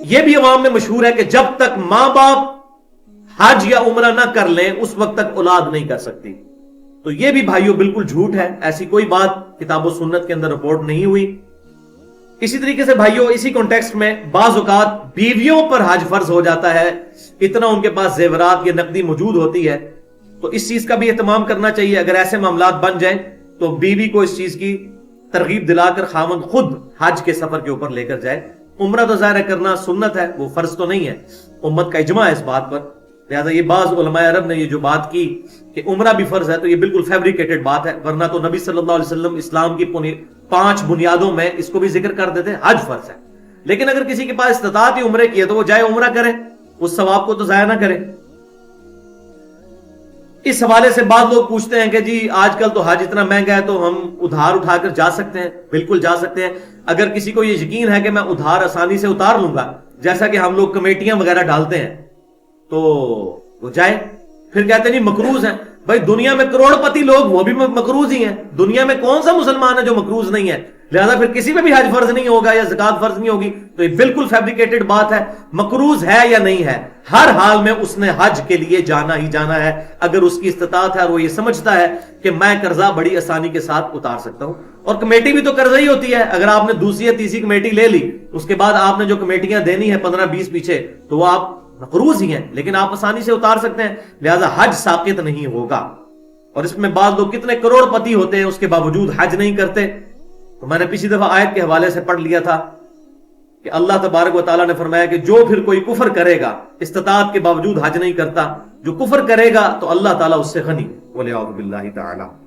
یہ بھی عوام میں مشہور ہے کہ جب تک ماں باپ حج یا عمرہ نہ کر لیں اس وقت تک اولاد نہیں کر سکتی. تو یہ بھی بھائیوں بالکل جھوٹ ہے، ایسی کوئی بات کتاب و سنت کے اندر رپورٹ نہیں ہوئی. اسی طریقے سے بھائیوں اسی کانٹیکسٹ میں بعض اوقات بیویوں پر حج فرض ہو جاتا ہے، اتنا ان کے پاس زیورات یا نقدی موجود ہوتی ہے، تو اس چیز کا بھی اہتمام کرنا چاہیے. اگر ایسے معاملات بن جائیں تو بیوی کو اس چیز کی ترغیب دلا کر خاوند خود حج کے سفر کے اوپر لے کر جائے. عمرہ تو ظاہر کرنا سنت ہے، وہ فرض تو نہیں ہے، امت کا اجماع ہے اس بات پر. لہذا یہ بعض علماء عرب نے یہ جو بات کی کہ عمرہ بھی فرض ہے تو یہ بالکل فیبریکیٹڈ بات ہے، ورنہ تو نبی صلی اللہ علیہ وسلم اسلام کی 5 بنیادوں میں اس کو بھی ذکر کر دیتے حج فرض ہے. لیکن اگر کسی کے پاس استطاعت ہی عمرے کی ہے تو وہ جائے عمرہ کرے، اس ثواب کو تو ضائع نہ کرے. اس حوالے سے بعض لوگ پوچھتے ہیں کہ جی آج کل تو حج اتنا مہنگا ہے تو ہم ادھار اٹھا کر جا سکتے ہیں؟ بالکل جا سکتے ہیں. اگر کسی کو یہ یقین ہے کہ میں ادھار آسانی سے اتار لوں گا، جیسا کہ ہم لوگ کمیٹیاں وغیرہ ڈالتے ہیں، تو وہ جائے. پھر کہتے ہیں نہیں مقروض ہیں. بھائی دنیا میں کروڑ پتی لوگ وہ بھی مقروض ہی ہیں، دنیا میں کون سا مسلمان ہے جو مقروض نہیں ہے؟ لہذا پھر کسی پہ بھی حج فرض نہیں ہوگا یا زکات فرض نہیں ہوگی. تو یہ بالکل فیبریکیٹڈ بات ہے. مقروض ہے یا نہیں ہے، ہر حال میں اس نے حج کے لیے جانا ہی جانا ہے اگر اس کی استطاعت ہے اور وہ یہ سمجھتا ہے کہ میں قرضہ بڑی آسانی کے ساتھ اتار سکتا ہوں. اور کمیٹی بھی تو قرضہ ہی ہوتی ہے. اگر آپ نے دوسری یا تیسری کمیٹی لے لی، اس کے بعد آپ نے جو کمیٹیاں دینی ہے 15-20 پیچھے، تو وہ آپ مقروض ہی ہیں، لیکن آپ آسانی سے اتار سکتے ہیں. لہذا حج ساقط نہیں ہوگا. اور اس میں بعض لوگ کتنے کروڑ پتی ہوتے ہیں اس کے باوجود حج نہیں کرتے. تو میں نے پچھلی دفعہ آیت کے حوالے سے پڑھ لیا تھا کہ اللہ تبارک و تعالیٰ نے فرمایا کہ جو پھر کوئی کفر کرے گا، استطاعت کے باوجود حج نہیں کرتا، جو کفر کرے گا تو اللہ تعالیٰ اس سے غنی. وَلِعَوْذُ بِاللَّهِ تَعَالَى.